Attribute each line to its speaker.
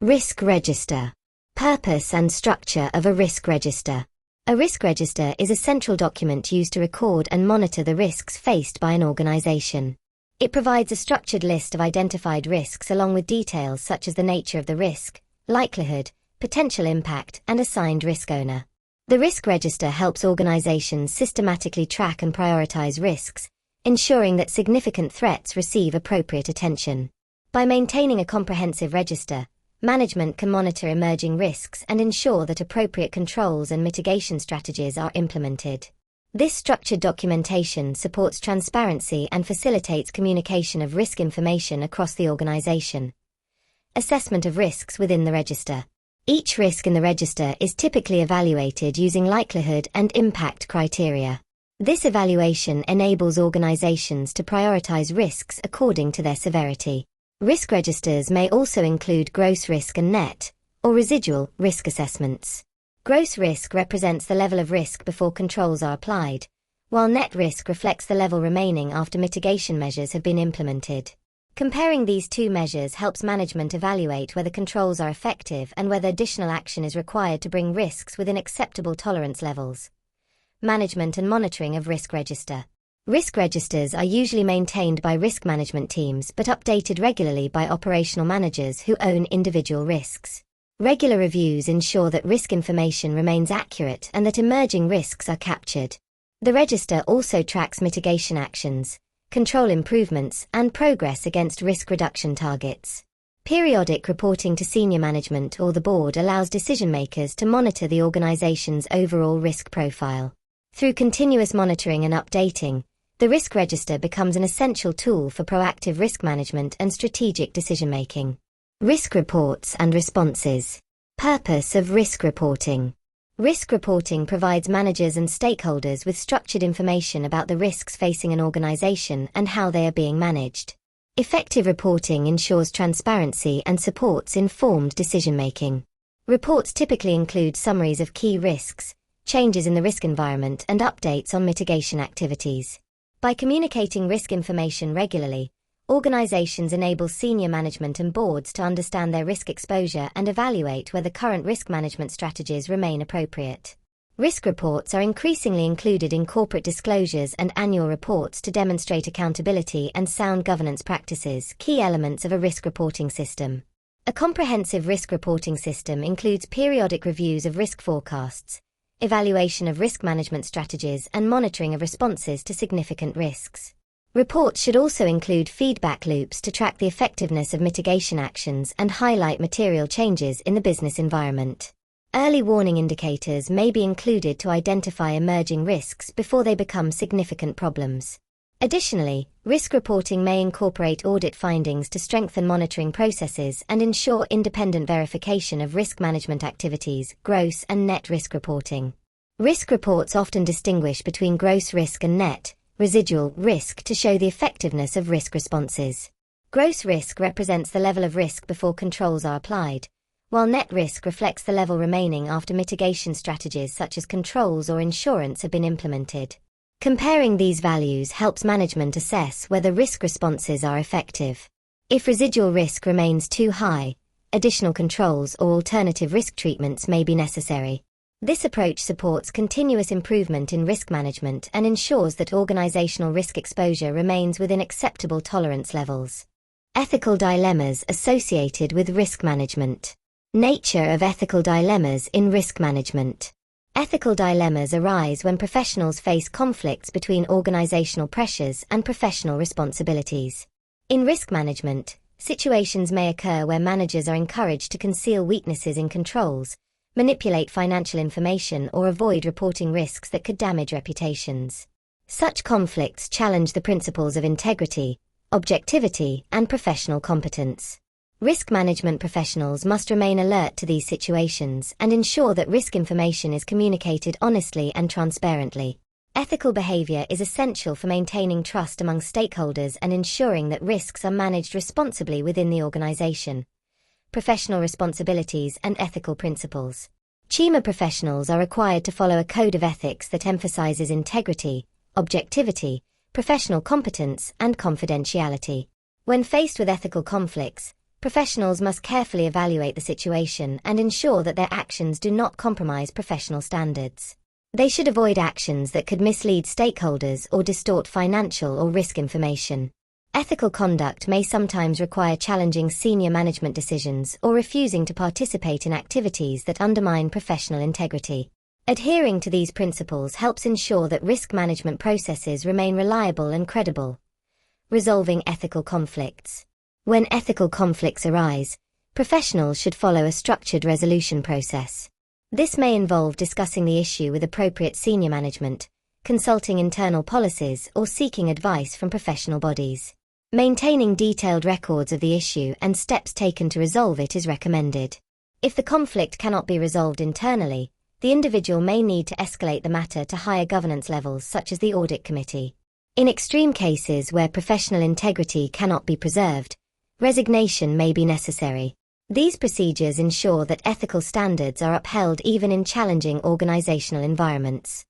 Speaker 1: Risk register. Purpose and structure of a risk register. A risk register is a central document used to record and monitor the risks faced by an organization. It provides a structured list of identified risks along with details such as the nature of the risk, likelihood, potential impact, and assigned risk owner. The risk register helps organizations systematically track and prioritize risks, ensuring that significant threats receive appropriate attention. By maintaining a comprehensive register, management can monitor emerging risks and ensure that appropriate controls and mitigation strategies are implemented. This structured documentation supports transparency and facilitates communication of risk information across the organization. Assessment of risks within the register. Each risk in the register is typically evaluated using likelihood and impact criteria. This evaluation enables organizations to prioritize risks according to their severity. Risk registers may also include gross risk and net, or residual, risk assessments. Gross risk represents the level of risk before controls are applied, while net risk reflects the level remaining after mitigation measures have been implemented. Comparing these two measures helps management evaluate whether controls are effective and whether additional action is required to bring risks within acceptable tolerance levels. Management and monitoring of risk register. Risk registers are usually maintained by risk management teams but updated regularly by operational managers who own individual risks. Regular reviews ensure that risk information remains accurate and that emerging risks are captured. The register also tracks mitigation actions, control improvements, and progress against risk reduction targets. Periodic reporting to senior management or the board allows decision-makers to monitor the organization's overall risk profile. Through continuous monitoring and updating, the risk register becomes an essential tool for proactive risk management and strategic decision-making. Risk reports and responses. Purpose of risk reporting. Risk reporting provides managers and stakeholders with structured information about the risks facing an organization and how they are being managed. Effective reporting ensures transparency and supports informed decision-making. Reports typically include summaries of key risks, changes in the risk environment, and updates on mitigation activities. By communicating risk information regularly, organizations enable senior management and boards to understand their risk exposure and evaluate whether current risk management strategies remain appropriate. Risk reports are increasingly included in corporate disclosures and annual reports to demonstrate accountability and sound governance practices, key elements of a risk reporting system. A comprehensive risk reporting system includes periodic reviews of risk forecasts, evaluation of risk management strategies, and monitoring of responses to significant risks. Reports should also include feedback loops to track the effectiveness of mitigation actions and highlight material changes in the business environment. Early warning indicators may be included to identify emerging risks before they become significant problems. Additionally, risk reporting may incorporate audit findings to strengthen monitoring processes and ensure independent verification of risk management activities. Gross and net risk reporting. Risk reports often distinguish between gross risk and net, residual risk to show the effectiveness of risk responses. Gross risk represents the level of risk before controls are applied, while net risk reflects the level remaining after mitigation strategies such as controls or insurance have been implemented. Comparing these values helps management assess whether risk responses are effective. If residual risk remains too high, additional controls or alternative risk treatments may be necessary. This approach supports continuous improvement in risk management and ensures that organizational risk exposure remains within acceptable tolerance levels. Ethical dilemmas associated with risk management. Nature of ethical dilemmas in risk management. Ethical dilemmas arise when professionals face conflicts between organizational pressures and professional responsibilities. In risk management, situations may occur where managers are encouraged to conceal weaknesses in controls, manipulate financial information, or avoid reporting risks that could damage reputations. Such conflicts challenge the principles of integrity, objectivity, and professional competence. Risk management professionals must remain alert to these situations and ensure that risk information is communicated honestly and transparently. Ethical behavior is essential for maintaining trust among stakeholders and ensuring that risks are managed responsibly within the organization. Professional responsibilities and ethical principles. CIMA professionals are required to follow a code of ethics that emphasizes integrity, objectivity, professional competence, and confidentiality. When faced with ethical conflicts, Professionals must carefully evaluate the situation and ensure that their actions do not compromise professional standards. They should avoid actions that could mislead stakeholders or distort financial or risk information. Ethical conduct may sometimes require challenging senior management decisions or refusing to participate in activities that undermine professional integrity. Adhering to these principles helps ensure that risk management processes remain reliable and credible. Resolving ethical conflicts. When ethical conflicts arise, professionals should follow a structured resolution process. This may involve discussing the issue with appropriate senior management, consulting internal policies, or seeking advice from professional bodies. Maintaining detailed records of the issue and steps taken to resolve it is recommended. If the conflict cannot be resolved internally, the individual may need to escalate the matter to higher governance levels such as the audit committee. In extreme cases where professional integrity cannot be preserved, resignation may be necessary. These procedures ensure that ethical standards are upheld even in challenging organizational environments.